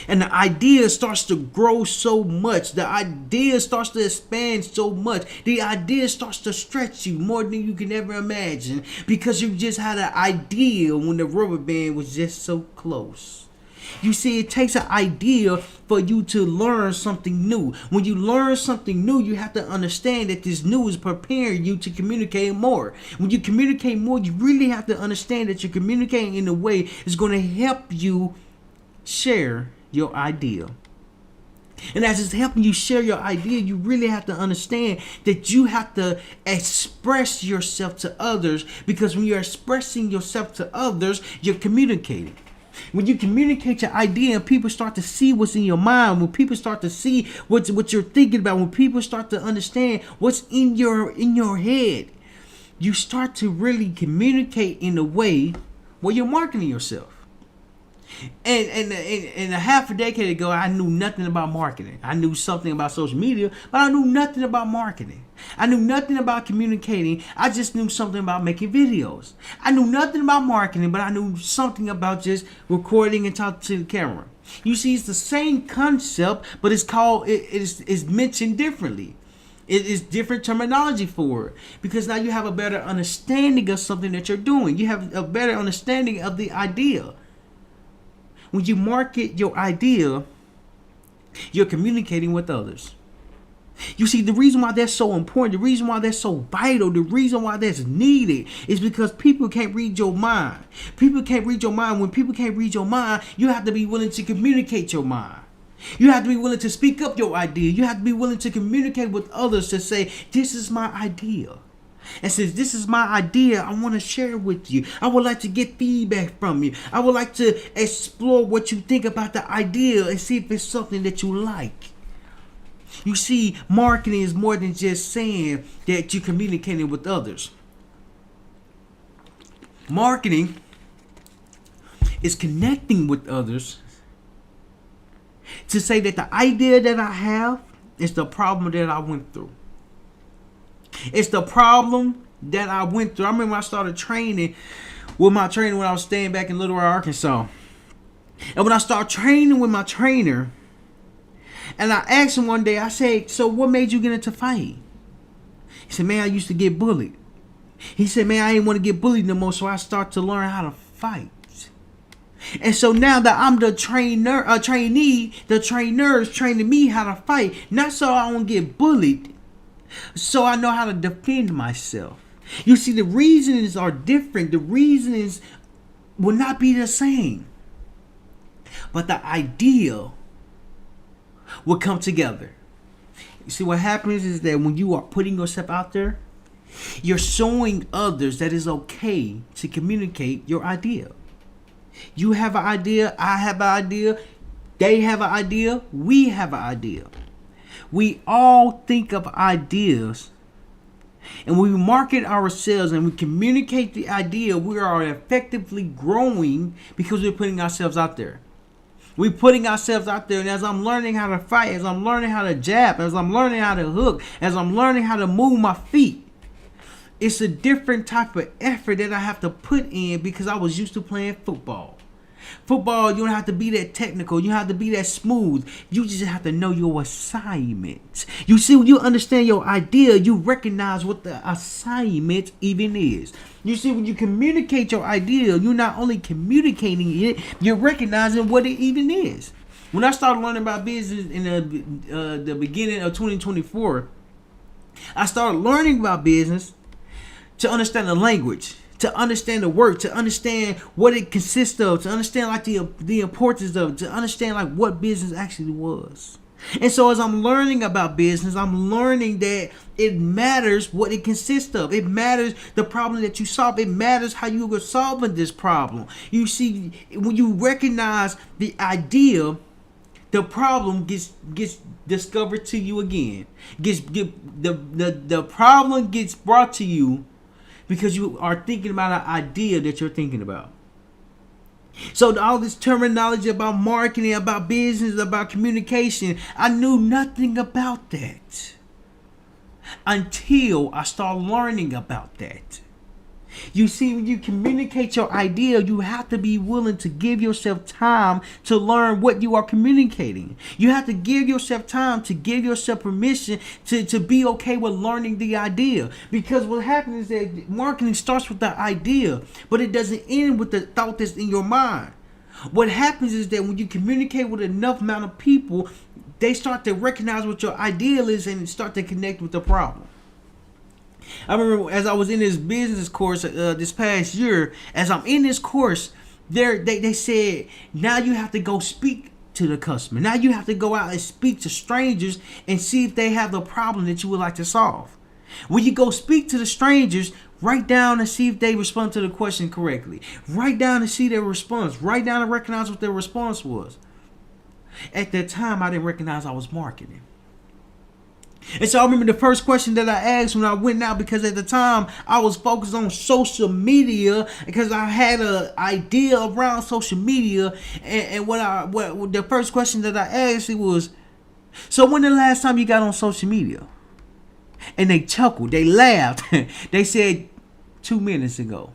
And the idea starts to grow so much. The idea starts to expand so much. The idea starts to stretch you more than you can ever imagine, because you just had an idea when the rubber band was just so close. You see, it takes an idea for you to learn something new. When you learn something new, you have to understand that this new is preparing you to communicate more. When you communicate more, you really have to understand that you're communicating in a way that's going to help you share your idea. And as it's helping you share your idea, you really have to understand that you have to express yourself to others, because when you're expressing yourself to others, you're communicating. When you communicate your idea and people start to see what's in your mind, when people start to see what you're thinking about, when people start to understand what's in your head, you start to really communicate in a way where you're marketing yourself. And a half a decade ago, I knew nothing about marketing. I knew something about social media, but I knew nothing about marketing. I knew nothing about communicating. I just knew something about making videos. I knew nothing about marketing, but I knew something about just recording and talking to the camera. You see, it's the same concept, but it's mentioned differently. It is different terminology for it, because now you have a better understanding of something that you're doing. You have a better understanding of the idea. When you market your idea, you're communicating with others. You see, the reason why that's so important, the reason why that's so vital, the reason why that's needed is because people can't read your mind. People can't read your mind. When people can't read your mind, you have to be willing to communicate your mind. You have to be willing to speak up your idea. You have to be willing to communicate with others to say, this is my idea. And since this is my idea, I want to share it with you. I would like to get feedback from you. I would like to explore what you think about the idea and see if it's something that you like. You see, marketing is more than just saying that you're communicating with others. Marketing is connecting with others to say that the idea that I have is the problem that I went through. It's the problem that I went through. I remember I started training with my trainer when I was staying back in Little Rock, Arkansas. And when I started training with my trainer, and I asked him one day, I said, so what made you get into fighting? He said, man, I used to get bullied. He said, man, I didn't want to get bullied no more, so I started to learn how to fight. And so now that I'm the trainee, the trainers training me how to fight, not so I won't get bullied, so I know how to defend myself. You see, the reasons are different. The reasons will not be the same. But the idea will come together. You see, what happens is that when you are putting yourself out there, you're showing others that it's okay to communicate your idea. You have an idea, I have an idea, they have an idea, we have an idea. We all think of ideas, and when we market ourselves and we communicate the idea, we are effectively growing because we're putting ourselves out there. We're putting ourselves out there, and as I'm learning how to fight, as I'm learning how to jab, as I'm learning how to hook, as I'm learning how to move my feet, it's a different type of effort that I have to put in because I was used to playing football. Football, you don't have to be that technical. You don't have to be that smooth. You just have to know your assignment. You see, when you understand your idea, you recognize what the assignment even is. You see, when you communicate your idea, you're not only communicating it, you're recognizing what it even is. When I started learning about business in the beginning of 2024, I started learning about business to understand the language, to understand the work, to understand what it consists of, to understand like the importance of it, to understand like what business actually was. And so as I'm learning about business, I'm learning that it matters what it consists of. It matters the problem that you solve. It matters how you are solving this problem. You see, when you recognize the idea, the problem gets discovered to you again. The problem gets brought to you because you are thinking about an idea that you're thinking about. So all this terminology about marketing, about business, about communication, I knew nothing about that until I started learning about that. You see, when you communicate your idea, you have to be willing to give yourself time to learn what you are communicating. You have to give yourself time to give yourself permission to be okay with learning the idea. Because what happens is that marketing starts with the idea, but it doesn't end with the thought that's in your mind. What happens is that when you communicate with enough amount of people, they start to recognize what your ideal is and start to connect with the problem. I remember as I was in this business course this past year, as I'm in this course, they said, now you have to go speak to the customer. Now you have to go out and speak to strangers and see if they have the problem that you would like to solve. When you go speak to the strangers, write down and see if they respond to the question correctly. Write down and see their response. Write down and recognize what their response was. At that time, I didn't recognize I was marketing. And so I remember the first question that I asked when I went out, because at the time I was focused on social media because I had an idea around social media. And what the first question that I asked, it was, so when the last time you got on social media? And they chuckled, they laughed. They said 2 minutes ago.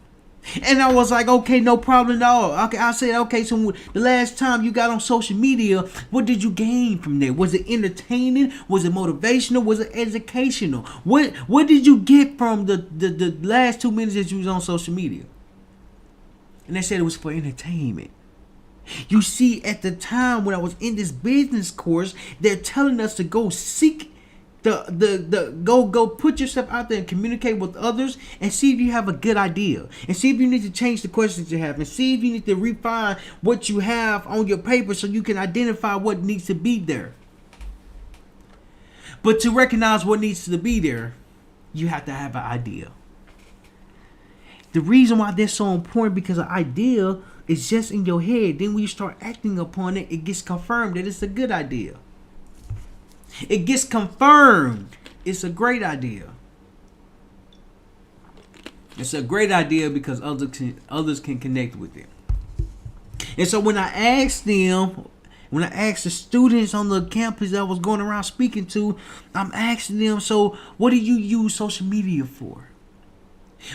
And I was like, okay, no problem at all. Okay, I said, okay, so the last time you got on social media, what did you gain from there? Was it entertaining? Was it motivational? Was it educational? What did you get from the last 2 minutes that you was on social media? And they said it was for entertainment. You see, at the time when I was in this business course, they're telling us to go seek go put yourself out there and communicate with others and see if you have a good idea, and see if you need to change the questions you have, and see if you need to refine what you have on your paper so you can identify what needs to be there. But to recognize what needs to be there, you have to have an idea. The reason why that's so important, because an idea is just in your head. Then when you start acting upon it, it gets confirmed that it's a good idea. It gets confirmed it's a great idea. It's a great idea because others can connect with it. And so when I asked the students on the campus that I was going around speaking to, I'm asking them, so what do you use social media for?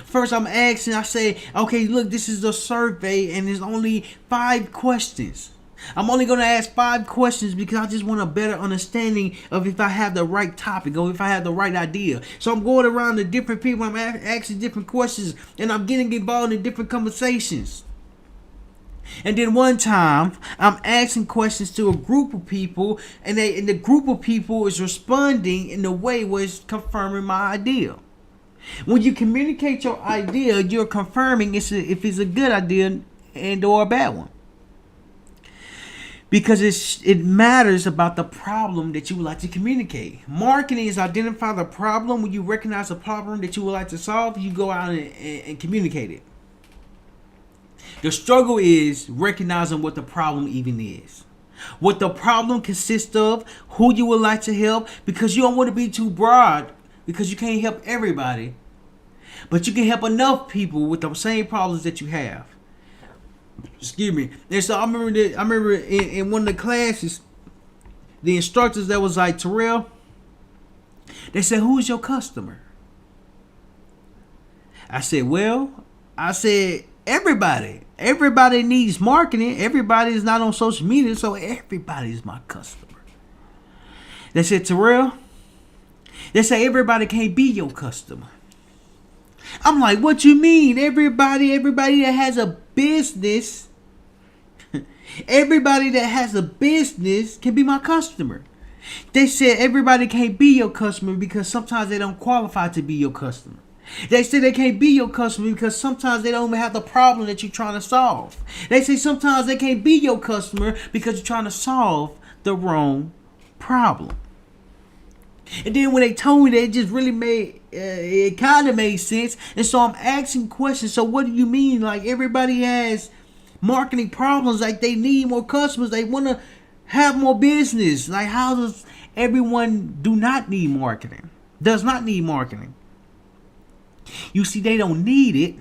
First I'm asking, I say, okay, look, this is a survey and there's only 5 questions. I'm only going to ask 5 questions because I just want a better understanding of if I have the right topic or if I have the right idea. So I'm going around to different people, I'm asking different questions, and I'm getting involved in different conversations. And then one time, I'm asking questions to a group of people, and the group of people is responding in a way where it's confirming my idea. When you communicate your idea, you're confirming if it's a good idea and or a bad one. Because it matters about the problem that you would like to communicate. Marketing is identify the problem. When you recognize the problem that you would like to solve, you go out and communicate it. The struggle is recognizing what the problem even is. What the problem consists of, who you would like to help, because you don't want to be too broad, because you can't help everybody. But you can help enough people with the same problems that you have. Excuse me. And so I remember in one of the classes, the instructors that was like, Terryl, they said, who is your customer? I said, everybody. Everybody needs marketing. Everybody is not on social media, so everybody is my customer. They said, Terryl, they say everybody can't be your customer. I'm like, what you mean? Everybody that has a business, everybody that has a business can be my customer. They said everybody can't be your customer because sometimes they don't qualify to be your customer. They say they can't be your customer because sometimes they don't even have the problem that you're trying to solve. They say sometimes they can't be your customer because you're trying to solve the wrong problem. And then when they told me that, it just really made, it kind of made sense. And so I'm asking questions. So what do you mean? Like, everybody has marketing problems. Like, they need more customers. They want to have more business. Like, how does everyone do not need marketing? Does not need marketing. You see, they don't need it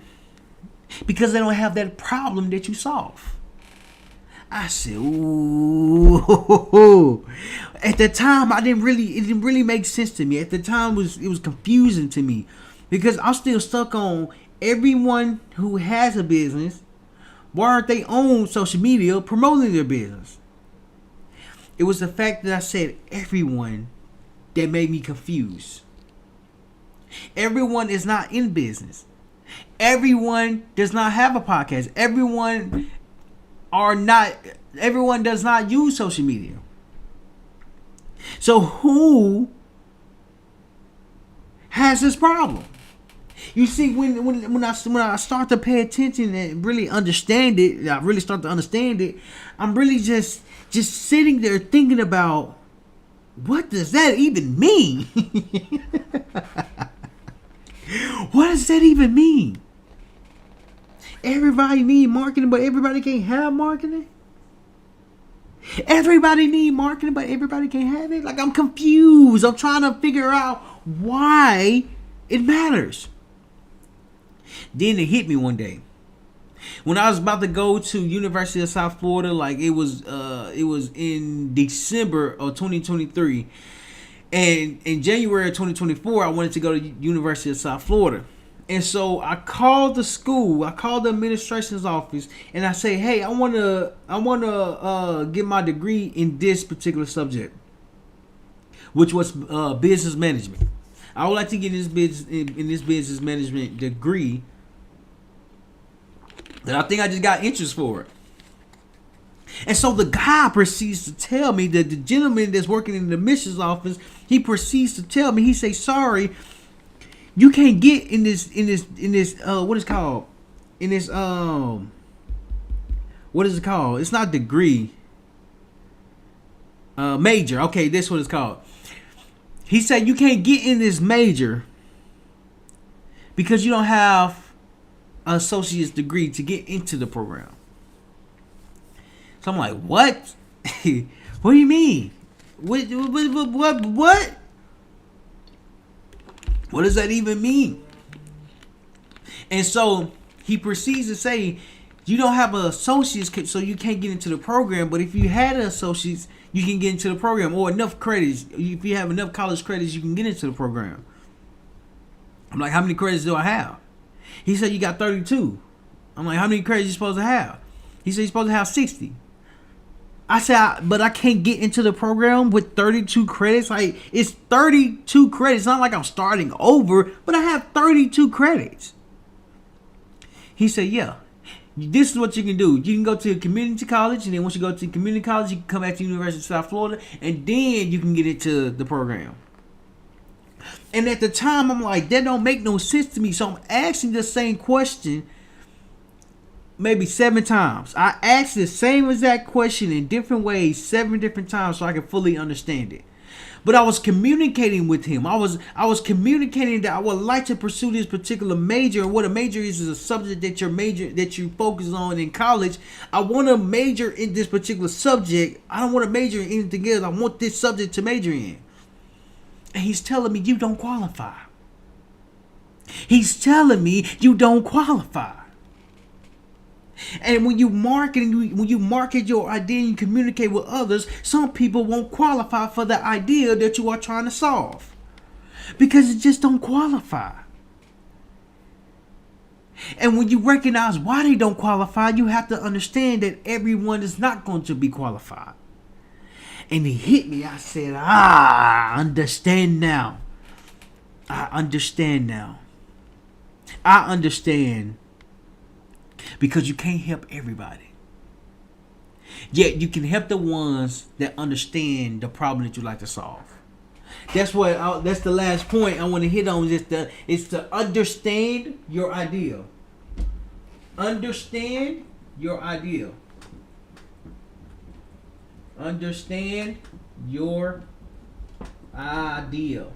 because they don't have that problem that you solve. I said, ooh. At the time, it didn't really make sense to me. At the time, it was confusing to me because I'm still stuck on everyone who has a business. Why aren't they on social media promoting their business? It was the fact that I said everyone that made me confused. Everyone is not in business. Everyone does not have a podcast. Everyone does not use social media. So who has this problem? You see, when I start to pay attention and really understand it, I'm really just sitting there thinking about, what does that even mean? What does that even mean? Everybody need marketing, but everybody can't have marketing? Everybody need marketing, but everybody can't have it? Like, I'm confused. I'm trying to figure out why it matters. Then it hit me one day. When I was about to go to University of South Florida, like it was in December of 2023. And in January of 2024, I wanted to go to University of South Florida. And so I called the school, I called the administration's office, and I say, hey, I wanna get my degree in this particular subject, which was business management. I would like to get this business management degree. And I think I just got interest for it. And so the guy proceeds to tell me that the gentleman that's working in the admissions office, he proceeds to tell me, he say, sorry, you can't get in this what is it called? In this what is it called? It's not degree. Major. Okay, that's what it's called. He said you can't get in this major because you don't have an associate's degree to get into the program. So I'm like, what? What do you mean? What? What does that even mean? And so he proceeds to say, you don't have an associate's, so you can't get into the program. But if you had an associate's, you can get into the program, or enough credits. If you have enough college credits, you can get into the program. I'm like, how many credits do I have? He said, you got 32. I'm like, how many credits you supposed to have? He said, you're supposed to have 60. I said, but I can't get into the program with 32 credits. Like, it's 32 credits. It's not like I'm starting over, but I have 32 credits. He said, yeah, this is what you can do. You can go to a community college, and then once you go to community college, you can come back to University of South Florida, and then you can get into the program. And at the time, I'm like, that don't make no sense to me. So I'm asking the same question maybe 7 times. I asked the same exact question in different ways 7 different times so I could fully understand it. But I was communicating with him. I was communicating that I would like to pursue this particular major, and what a major is a subject that you focus on in college. I want to major in this particular subject. I don't want to major in anything else. I want this subject to major in. And he's telling me you don't qualify. He's telling me you don't qualify. And when you market your idea and you communicate with others, some people won't qualify for the idea that you are trying to solve because it just don't qualify. And when you recognize why they don't qualify, you have to understand that everyone is not going to be qualified. And it hit me. I said, I understand now. I understand now. I understand because you can't help everybody. Yet you can help the ones that understand the problem that you like to solve. That's the last point I want to hit on. Is to understand your idea. Understand your idea. Understand your idea.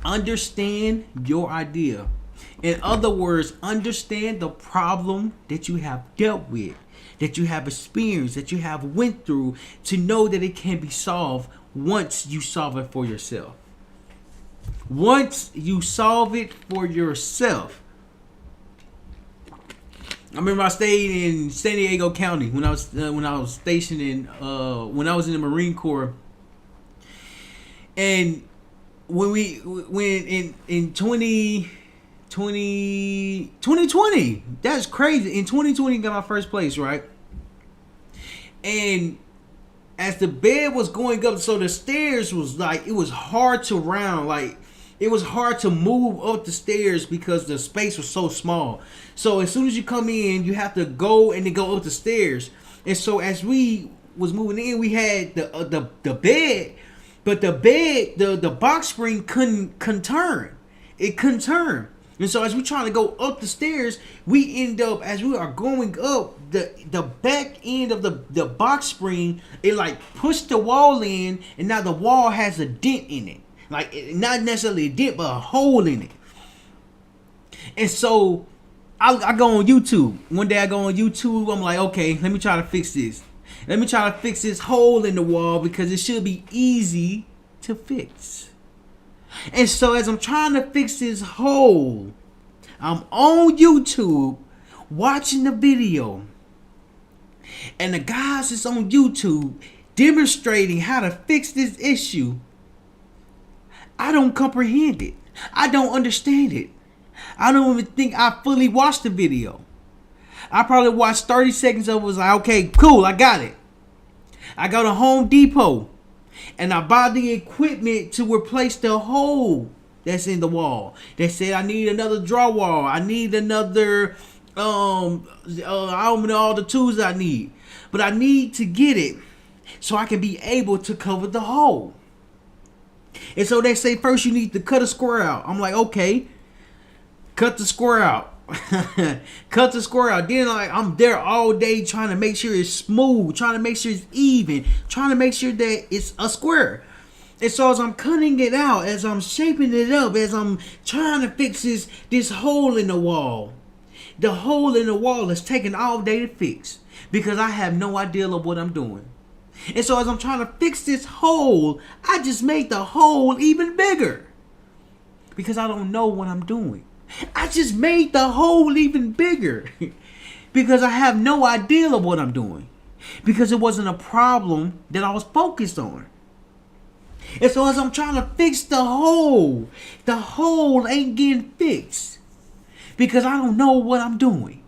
Understand your idea. In other words, understand the problem that you have dealt with, that you have experienced, that you have went through, to know that it can be solved once you solve it for yourself. Once you solve it for yourself. I remember I stayed in San Diego County when I was stationed in when I was in the Marine Corps, and when in 2020, that's crazy. In 2020, got my first place, right? And as the bed was going up, so the stairs was like, it was hard to round, like it was hard to move up the stairs because the space was so small. So as soon as you come in, you have to go and then go up the stairs. And so as we was moving in, we had the bed, but the box spring couldn't turn. It couldn't turn. And so as we trying to go up the stairs, we end up, as we are going up, the back end of the box spring, it like pushed the wall in, and now the wall has a dent in it. Like, not necessarily a dent, but a hole in it. And so I go on YouTube. One day I go on YouTube. I'm like, okay, let me try to fix this. Let me try to fix this hole in the wall because it should be easy to fix. And so as I'm trying to fix this hole, I'm on YouTube watching the video. And the guys that's on YouTube demonstrating how to fix this issue, I don't comprehend it. I don't understand it. I don't even think I fully watched the video. I probably watched 30 seconds of it, was like, okay, cool, I got it. I go to Home Depot and I buy the equipment to replace the hole that's in the wall. They said I need another drywall. I need another, I don't know all the tools I need. But I need to get it so I can be able to cover the hole. And so they say first you need to cut a square out. I'm like, okay, cut the square out. Cut the square out. Then I'm there all day trying to make sure it's smooth, trying to make sure it's even, trying to make sure that it's a square. And so as I'm cutting it out, as I'm shaping it up, as I'm trying to fix this hole in the wall, the hole in the wall is taking all day to fix because I have no idea of what I'm doing. And so as I'm trying to fix this hole, I just made the hole even bigger because I don't know what I'm doing. I just made the hole even bigger because I have no idea of what I'm doing because it wasn't a problem that I was focused on. And so as I'm trying to fix the hole ain't getting fixed because I don't know what I'm doing.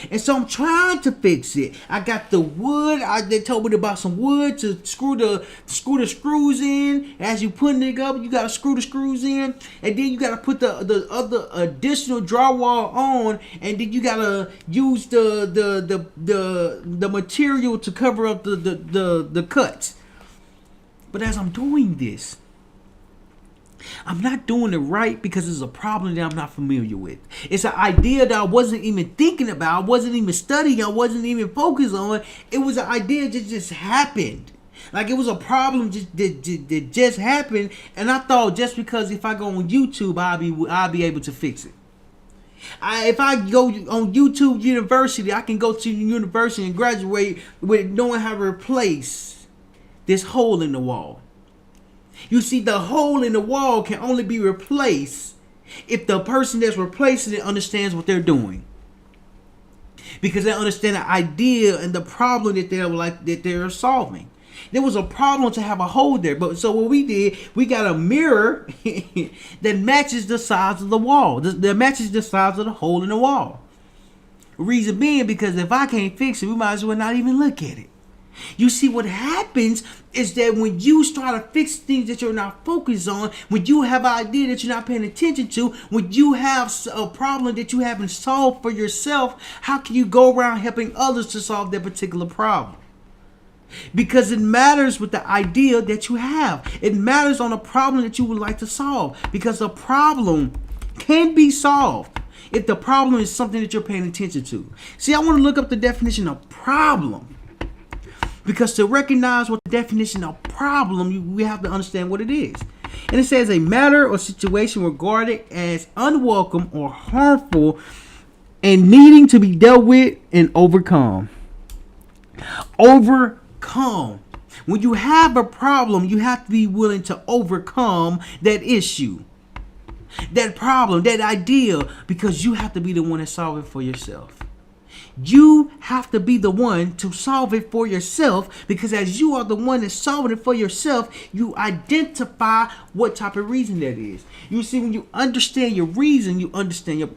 And so I'm trying to fix it. I got the wood. They told me about some wood to screw the screws in. As you putting it up, you gotta screw the screws in, and then you gotta put the other additional drywall on, and then you gotta use the material to cover up the cuts. But as I'm doing this, I'm not doing it right because it's a problem that I'm not familiar with. It's an idea that I wasn't even thinking about. I wasn't even studying. I wasn't even focused on. It was an idea that just happened. Like it was a problem that just happened. And I thought just because if I go on YouTube, I'll be able to fix it. If I go on YouTube University, I can go to university and graduate with knowing how to replace this hole in the wall. You see, the hole in the wall can only be replaced if the person that's replacing it understands what they're doing. Because they understand the idea and the problem that they're solving. There was a problem to have a hole there. But so what we did, we got a mirror that matches the size of the wall. That matches the size of the hole in the wall. Reason being, because if I can't fix it, we might as well not even look at it. You see, what happens is that when you start to fix things that you're not focused on, when you have an idea that you're not paying attention to, when you have a problem that you haven't solved for yourself, how can you go around helping others to solve that particular problem? Because it matters with the idea that you have. It matters on a problem that you would like to solve. Because a problem can be solved if the problem is something that you're paying attention to. See, I want to look up the definition of problem. Because to recognize what the definition of problem, we have to understand what it is. And it says a matter or situation regarded as unwelcome or harmful and needing to be dealt with and overcome. Overcome. When you have a problem, you have to be willing to overcome that issue, that problem, that idea, because you have to be the one to solve it for yourself. You have to be the one to solve it for yourself, because as you are the one that's solving it for yourself, you identify what type of reason that is. You see, when you understand your reason, you understand your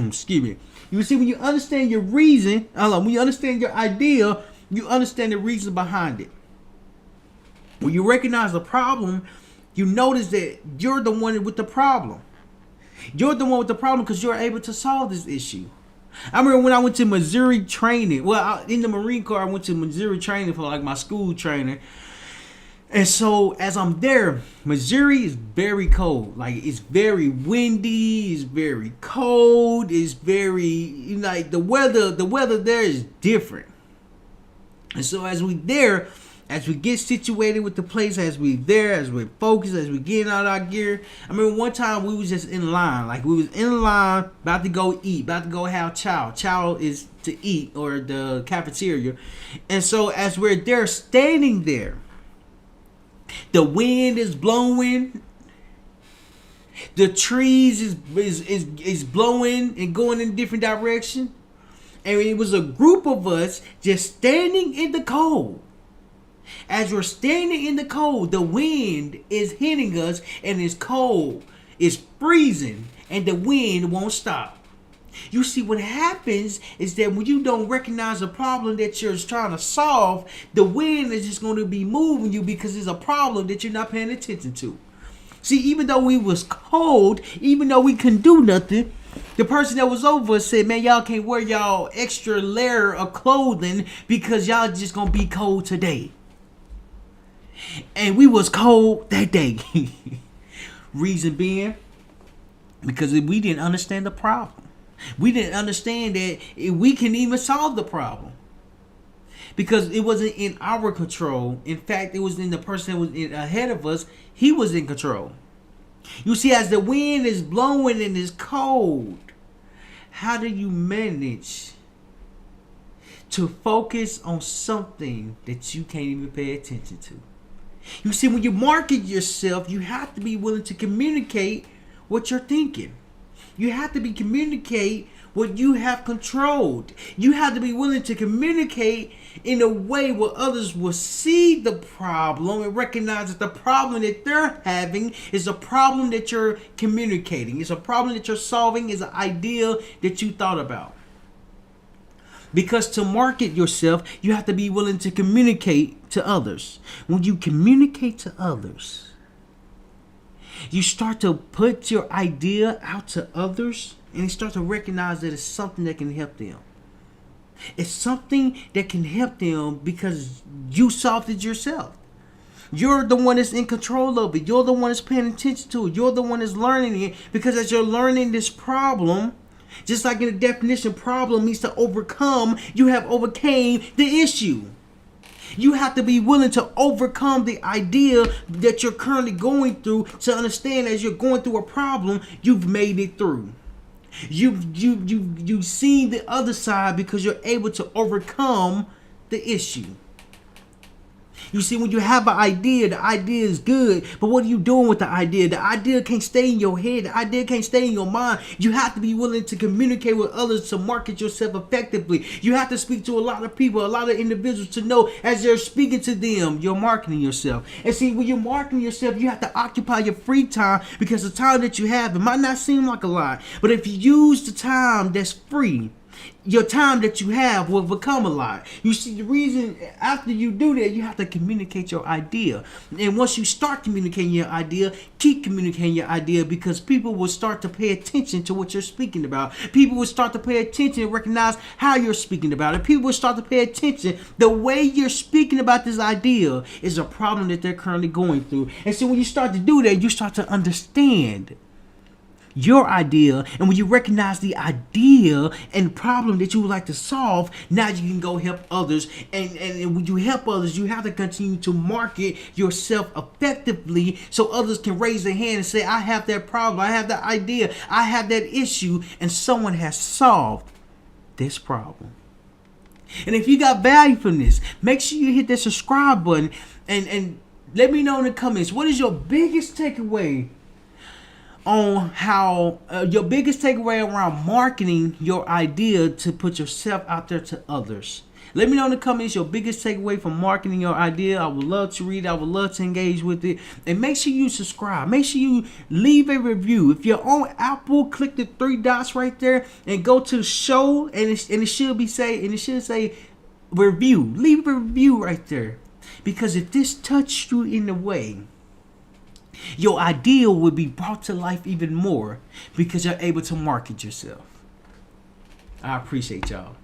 excuse me. You see, when you understand your reason, when you understand your idea, you understand the reason behind it. When you recognize the problem, you notice that you're the one with the problem. You're the one with the problem because you're able to solve this issue. I remember when I went to Missouri training. Well, in the Marine Corps, I went to Missouri training for like my school training. And so as I'm there, Missouri is very cold. Like, it's very windy. It's very cold. It's very, like, the weather there is different. And so as we get situated with the place, as we're focused, as we get out our gear. I remember one time we was just in line. Like, we was in line, about to go eat, about to go have chow. Chow is to eat, or the cafeteria. And so as we're there, standing there, the wind is blowing. The trees is blowing and going in different directions. And it was a group of us just standing in the cold. As we're standing in the cold, the wind is hitting us and it's cold. It's freezing and the wind won't stop. You see, what happens is that when you don't recognize a problem that you're trying to solve, the wind is just going to be moving you because it's a problem that you're not paying attention to. See, even though we was cold, even though we couldn't do nothing, the person that was over us said, man, y'all can't wear y'all extra layer of clothing because y'all just going to be cold today. And we was cold that day. Reason being, because we didn't understand the problem. We didn't understand that we can even solve the problem. Because it wasn't in our control. In fact, it was in the person that was ahead of us. He was in control. You see, as the wind is blowing and it's cold, how do you manage to focus on something that you can't even pay attention to? You see, when you market yourself, you have to be willing to communicate what you're thinking. You have to communicate what you have controlled. You have to be willing to communicate in a way where others will see the problem and recognize that the problem that they're having is a problem that you're communicating. It's a problem that you're solving. It's an idea that you thought about. Because to market yourself, you have to be willing to communicate to others. When you communicate to others, you start to put your idea out to others, and you start to recognize that it's something that can help them. It's something that can help them because you solved it yourself. You're the one that's in control of it. You're the one that's paying attention to it. You're the one that's learning it, because as you're learning this problem, just like in the definition, problem means to overcome. You have overcame the issue. You have to be willing to overcome the idea that you're currently going through to understand as you're going through a problem, you've made it through. You've seen the other side because you're able to overcome the issue. You see, when you have an idea, the idea is good, but what are you doing with the idea? The idea can't stay in your head. The idea can't stay in your mind. You have to be willing to communicate with others to market yourself effectively. You have to speak to a lot of people, a lot of individuals to know as you're speaking to them, you're marketing yourself. And see, when you're marketing yourself, you have to occupy your free time, because the time that you have, it might not seem like a lot, but if you use the time that's free, Your time that you have will become a lot. You see, the reason after you do that, you have to communicate your idea. And once you start communicating your idea, keep communicating your idea, because people will start to pay attention to what you're speaking about. People will start to pay attention and recognize how you're speaking about it. People will start to pay attention. The way you're speaking about this idea is a problem that they're currently going through. And so when you start to do that, you start to understand your idea, and when you recognize the idea and problem that you would like to solve, now you can go help others. And when you help others, you have to continue to market yourself effectively so others can raise their hand and say, I have that problem, I have that idea, I have that issue, and someone has solved this problem. And if you got value from this, make sure you hit that subscribe button and let me know in the comments, what is your biggest takeaway on how your biggest takeaway around marketing your idea to put yourself out there to others. Let me know in the comments your biggest takeaway from marketing your idea. I would love to read it. I would love to engage with it. And make sure you subscribe. Make sure you leave a review. If you're on Apple, click the three dots right there and go to show, and it should say review. Leave a review right there, because if this touched you in a way, your idea will be brought to life even more because you're able to market yourself. I appreciate y'all.